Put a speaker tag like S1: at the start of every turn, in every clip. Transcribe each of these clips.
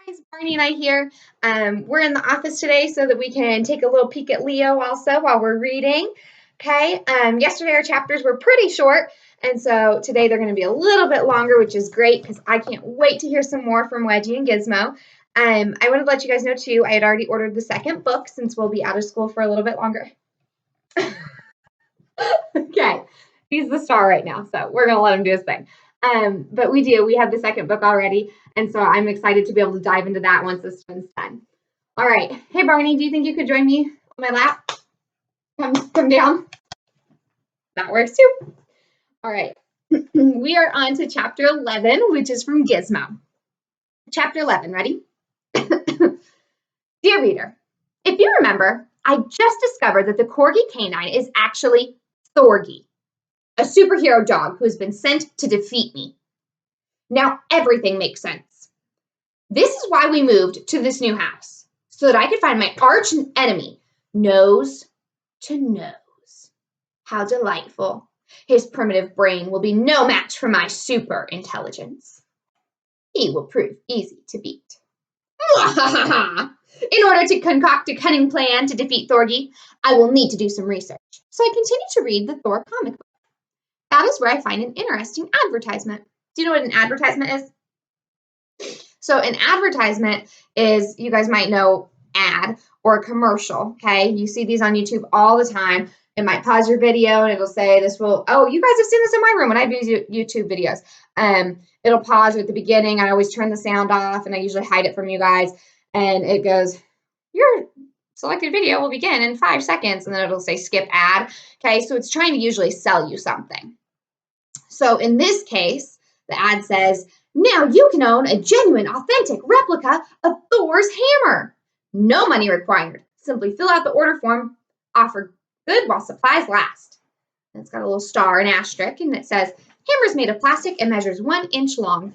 S1: Guys, Barney and I here. We're in the office today so that we can take a little peek at Leo also while we're reading. Okay. Yesterday our chapters were pretty short, and so today they're going to be a little bit longer, which is great because I can't wait to hear some more from Wedgie and Gizmo. I wanted to let you guys know too, I had already ordered the second book since we'll be out of school for a little bit longer. Okay. He's the star right now, so we're going to let him do his thing. But we have the second book already, and so I'm excited to be able to dive into that once this one's done. All right. Hey, Barney, do you think you could join me on my lap? Come down. That works too. All right. We are on to chapter 11, which is from Gizmo. Chapter 11, ready? Dear reader, if you remember, I just discovered that the Corgi canine is actually Thorgy, a superhero dog who has been sent to defeat me. Now everything makes sense. This is why we moved to this new house, so that I could find my arch enemy, nose to nose. How delightful. His primitive brain will be no match for my super intelligence. He will prove easy to beat. In order to concoct a cunning plan to defeat Thorgy, I will need to do some research. So I continue to read the Thor comic book. That is where I find an interesting advertisement. Do you know what an advertisement is? So an advertisement is, you guys might know, ad or a commercial, okay? You see these on YouTube all the time. It might pause your video and it'll say this will, oh, you guys have seen this in my room when I do YouTube videos. It'll pause at the beginning. I always turn the sound off and I usually hide it from you guys. And it goes, your selected video will begin in 5 seconds. And then it'll say skip ad. Okay, so it's trying to usually sell you something. So in this case, the ad says, now you can own a genuine, authentic replica of Thor's hammer. No money required. Simply fill out the order form, offer good while supplies last. And it's got a little star and asterisk, and it says, hammer is made of plastic and measures 1 inch long.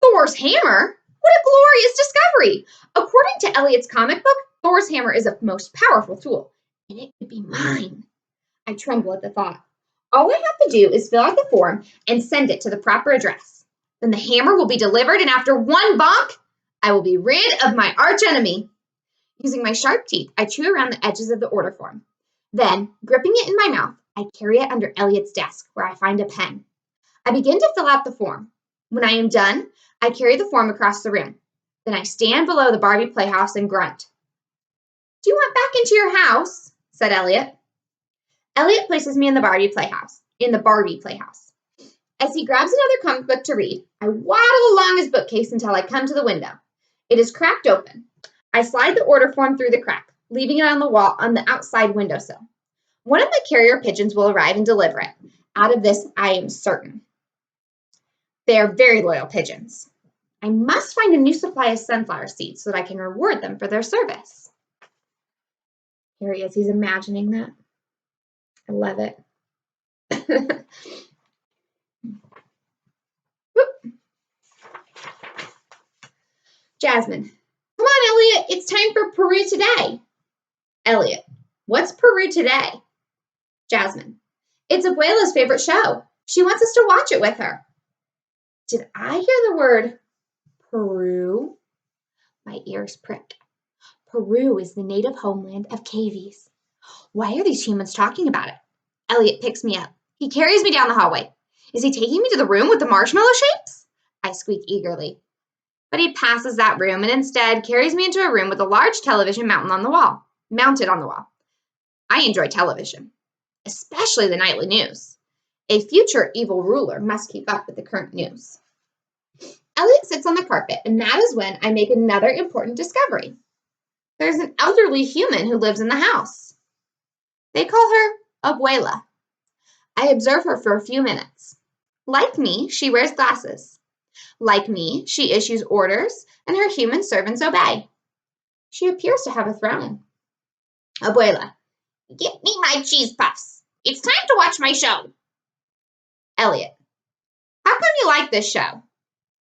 S1: Thor's hammer? What a glorious discovery! According to Elliot's comic book, Thor's hammer is a most powerful tool, and it could be mine. I tremble at the thought. All I have to do is fill out the form and send it to the proper address. Then the hammer will be delivered, and after one bonk, I will be rid of my archenemy. Using my sharp teeth, I chew around the edges of the order form. Then, gripping it in my mouth, I carry it under Elliot's desk, where I find a pen. I begin to fill out the form. When I am done, I carry the form across the room. Then I stand below the Barbie playhouse and grunt. Do you want back into your house? Said Elliot. Elliot places me in the Barbie playhouse. As he grabs another comic book to read, I waddle along his bookcase until I come to the window. It is cracked open. I slide the order form through the crack, leaving it on the wall on the outside windowsill. One of my carrier pigeons will arrive and deliver it. Out of this, I am certain. They are very loyal pigeons. I must find a new supply of sunflower seeds so that I can reward them for their service. Here he is. He's imagining that. I love it. Jasmine. Come on, Elliot. It's time for Peru today. Elliot. What's Peru today? Jasmine. It's Abuela's favorite show. She wants us to watch it with her. Did I hear the word Peru? My ears prick. Peru is the native homeland of cavies. Why are these humans talking about it? Elliot picks me up. He carries me down the hallway. Is he taking me to the room with the marshmallow shapes? I squeak eagerly. But he passes that room and instead carries me into a room with a large television mounted on the wall. I enjoy television, especially the nightly news. A future evil ruler must keep up with the current news. Elliot sits on the carpet, and that is when I make another important discovery. There's an elderly human who lives in the house. They call her Abuela. I observe her for a few minutes. Like me, she wears glasses. Like me, she issues orders, and her human servants obey. She appears to have a throne. Abuela, get me my cheese puffs. It's time to watch my show. Elliot, how come you like this show?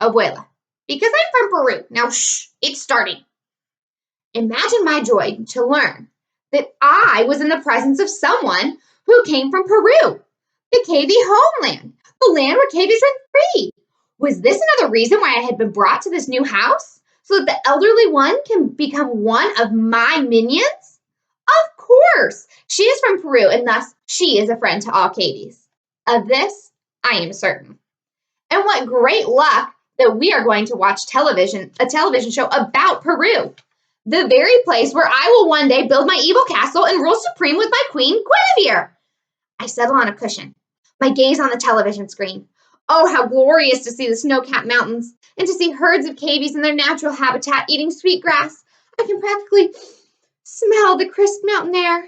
S1: Abuela, because I'm from Peru. Now shh, it's starting. Imagine my joy to learn that I was in the presence of someone who came from Peru, the Cavy homeland, the land where cavies run free. Was this another reason why I had been brought to this new house? so that the elderly one can become one of my minions? Of course! She is from Peru, and thus she is a friend to all Katies. Of this, I am certain. And what great luck that we are going to watch a television show about Peru, the very place where I will one day build my evil castle and rule supreme with my queen, Guinevere. I settle on a cushion, my gaze on the television screen. Oh, how glorious to see the snow-capped mountains and to see herds of cavies in their natural habitat eating sweet grass. I can practically smell the crisp mountain air.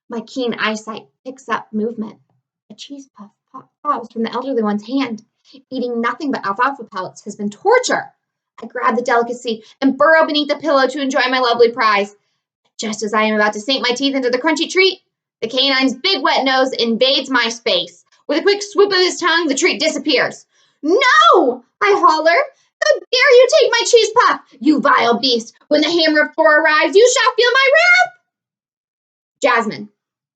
S1: My keen eyesight picks up movement. A cheese puff falls from the elderly one's hand. Eating nothing but alfalfa pellets has been torture. I grab the delicacy and burrow beneath the pillow to enjoy my lovely prize. Just as I am about to sink my teeth into the crunchy treat, the canine's big wet nose invades my space. With a quick swoop of his tongue, the treat disappears. No! I holler. How dare you take my cheese puff, you vile beast! When the hammer of Thor arrives, you shall feel my wrath! Jasmine.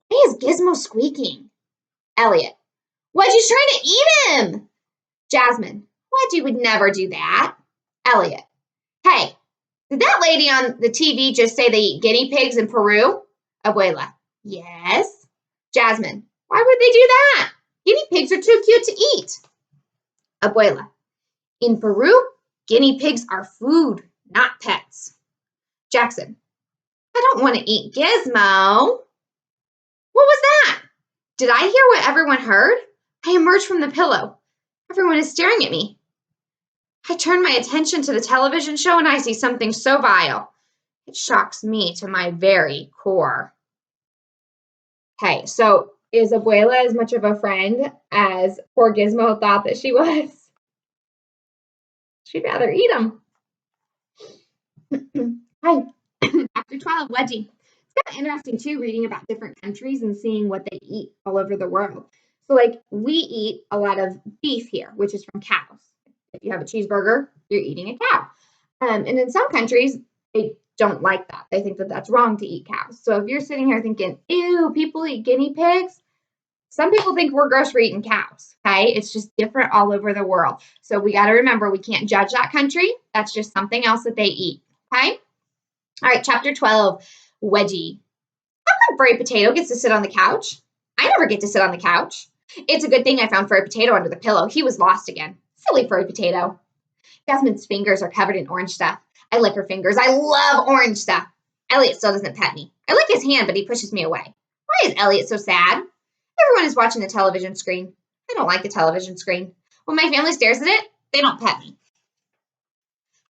S1: Why is Gizmo squeaking? Elliot. Wedgie's trying to eat him! Jasmine. Wedgie would never do that. Elliot. Hey, did that lady on the TV just say they eat guinea pigs in Peru? Abuela. Yes. Jasmine. Why would they do that? Guinea pigs are too cute to eat. Abuela. In Peru, guinea pigs are food, not pets. Jackson. I don't want to eat Gizmo. What was that? Did I hear what everyone heard? I emerged from the pillow. Everyone is staring at me. I turn my attention to the television show and I see something so vile. It shocks me to my very core. Okay, so is Abuela as much of a friend as poor Gizmo thought that she was? She'd rather eat him. Hi, Chapter 12, Wedgie. It's kind of interesting, too, reading about different countries and seeing what they eat all over the world. So, like, we eat a lot of beef here, which is from cows. If you have a cheeseburger, you're eating a cow. And in some countries, they don't like that. They think that that's wrong to eat cows. So if you're sitting here thinking, ew, people eat guinea pigs, some people think we're gross for eating cows, okay? It's just different all over the world. So we got to remember we can't judge that country. That's just something else that they eat, okay? All right, Chapter 12, Wedgie. How come Furry Potato gets to sit on the couch? I never get to sit on the couch. It's a good thing I found Furry Potato under the pillow. He was lost again. Silly Furry Potato. Jasmine's fingers are covered in orange stuff. I lick her fingers. I love orange stuff. Elliot still doesn't pet me. I lick his hand, but he pushes me away. Why is Elliot so sad? Everyone is watching the television screen. I don't like the television screen. When my family stares at it, they don't pet me.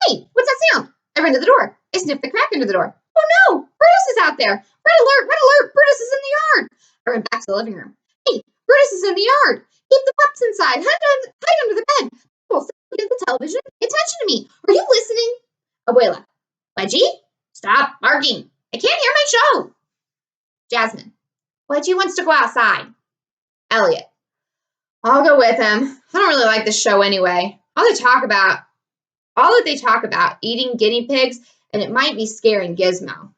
S1: Hey, what's that sound? I run to the door. I sniff the crack under the door. Oh no, Brutus is out there. Red alert, red alert, Brutus is in the yard. I run back to the living room. Hey, Brutus is in the yard. Keep the pups inside. Hide under the bed. People sit against the television. Pay attention to me. Are you listening? Abuela. Wedgie, stop barking. I can't hear my show. Jasmine. Wedgie wants to go outside. Elliot. I'll go with him. I don't really like this show anyway. All that they talk about, eating guinea pigs, and it might be scaring Gizmo.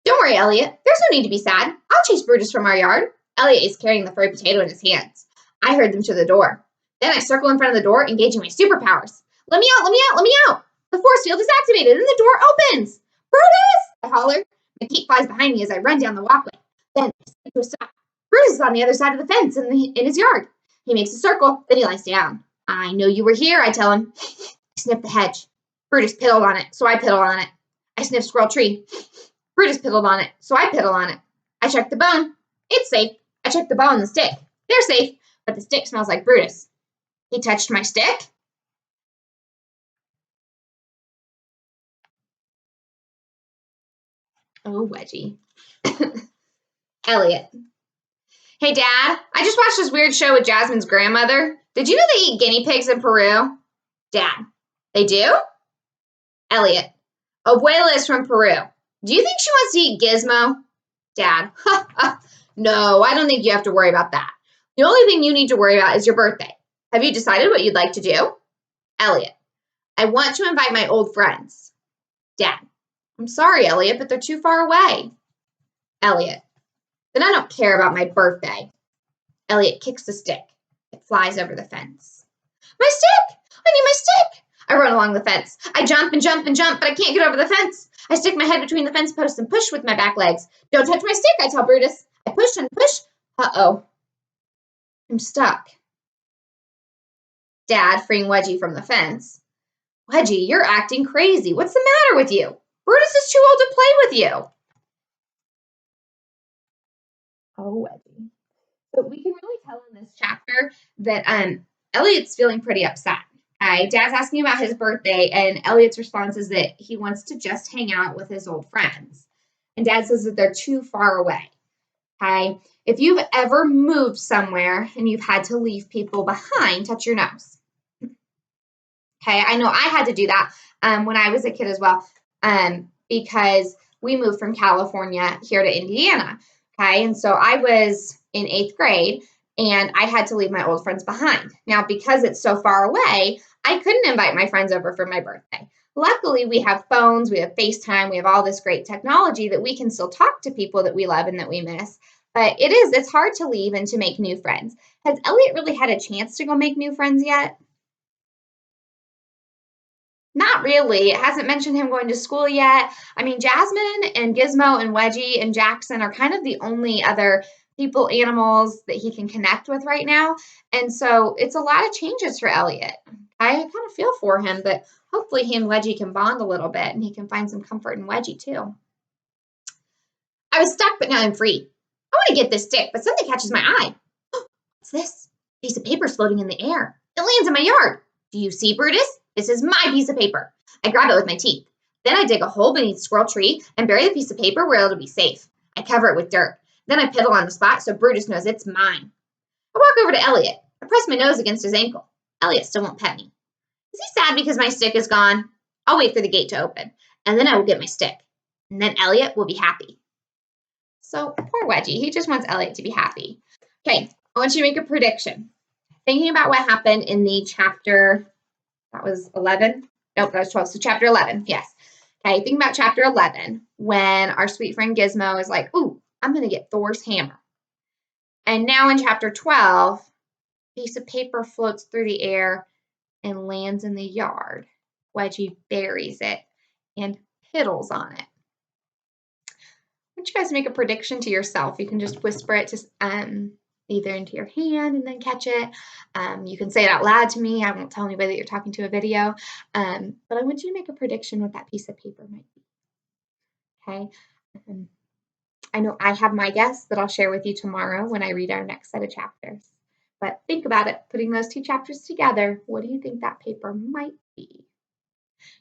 S1: Don't worry, Elliot. There's no need to be sad. I'll chase Brutus from our yard. Elliot is carrying the furry potato in his hands. I herd them to the door. Then I circle in front of the door, engaging my superpowers. Let me out, let me out, let me out. The force field is activated, and the door opens. Brutus! I holler. My cape flies behind me as I run down the walkway. Then I slip to a stop. Brutus is on the other side of the fence in his yard. He makes a circle, then he lies down. I know you were here, I tell him. I sniff the hedge. Brutus piddled on it, so I piddle on it. I sniff squirrel tree. Brutus piddled on it, so I piddle on it. I check the bone. It's safe. I check the bone and the stick. They're safe, but the stick smells like Brutus. He touched my stick. Oh, Wedgie. Elliot. Hey, Dad, I just watched this weird show with Jasmine's grandmother. Did you know they eat guinea pigs in Peru? Dad. They do? Elliot. Abuela is from Peru. Do you think she wants to eat Gizmo? Dad. No, I don't think you have to worry about that. The only thing you need to worry about is your birthday. Have you decided what you'd like to do? Elliot. I want to invite my old friends. Dad. I'm sorry, Elliot, but they're too far away. Elliot. Then I don't care about my birthday. Elliot kicks the stick. It flies over the fence. My stick! I need my stick! I run along the fence. I jump and jump and jump, but I can't get over the fence. I stick my head between the fence posts and push with my back legs. Don't touch my stick, I tell Brutus. I push and push. Uh-oh. I'm stuck. Dad, freeing Wedgie from the fence. Wedgie, you're acting crazy. What's the matter with you? Brutus is too old to play with you. Oh, Wedgie. So we can really tell in this chapter that Elliot's feeling pretty upset. Dad's asking about his birthday, and Elliot's response is that he wants to just hang out with his old friends. And Dad says that they're too far away. If you've ever moved somewhere and you've had to leave people behind, touch your nose. I know I had to do that when I was a kid as well, because we moved from California here to Indiana. And so I was in 8th grade, and I had to leave my old friends behind. Now, because it's so far away, I couldn't invite my friends over for my birthday. Luckily, we have phones, we have FaceTime, we have all this great technology that we can still talk to people that we love and that we miss. But it's hard to leave and to make new friends. Has Elliot really had a chance to go make new friends yet? Not really. It hasn't mentioned him going to school yet. I mean, Jasmine and Gizmo and Wedgie and Jackson are kind of the only other people, animals that he can connect with right now. And so it's a lot of changes for Elliot. I kind of feel for him, but hopefully he and Wedgie can bond a little bit and he can find some comfort in Wedgie too. I was stuck, but now I'm free. I want to get this stick, but something catches my eye. What's this? A piece of paper's floating in the air. It lands in my yard. Do you see, Brutus? This is my piece of paper. I grab it with my teeth. Then I dig a hole beneath the squirrel tree and bury the piece of paper where it'll be safe. I cover it with dirt. Then I piddle on the spot so Brutus knows it's mine. I walk over to Elliot. I press my nose against his ankle. Elliot still won't pet me. Is he sad because my stick is gone? I'll wait for the gate to open, and then I will get my stick. And then Elliot will be happy. So poor Wedgie, he just wants Elliot to be happy. Okay, I want you to make a prediction. Thinking about what happened in the chapter, that was 11? Nope, that was 12. So chapter 11, yes. Okay, think about chapter 11 when our sweet friend Gizmo is like, ooh, I'm going to get Thor's hammer. And now in chapter 12, a piece of paper floats through the air and lands in the yard. Wedgie buries it and piddles on it. I want you guys to make a prediction to yourself. You can just whisper it to either into your hand and then catch it. You can say it out loud to me. I won't tell anybody that you're talking to a video. But I want you to make a prediction what that piece of paper might be. Okay. I know I have my guess that I'll share with you tomorrow when I read our next set of chapters. But think about it, putting those two chapters together, what do you think that paper might be?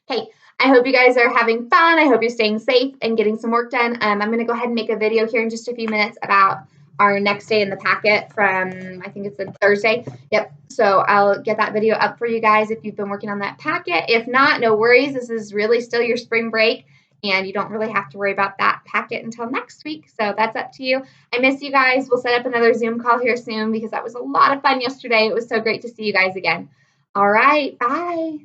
S1: Okay, I hope you guys are having fun. I hope you're staying safe and getting some work done. I'm going to go ahead and make a video here in just a few minutes about our next day in the packet from, I think it's a Thursday. Yep, so I'll get that video up for you guys if you've been working on that packet. If not, no worries. This is really still your spring break, and you don't really have to worry about that packet until next week. So that's up to you. I miss you guys. We'll set up another Zoom call here soon because that was a lot of fun yesterday. It was so great to see you guys again. All right, bye.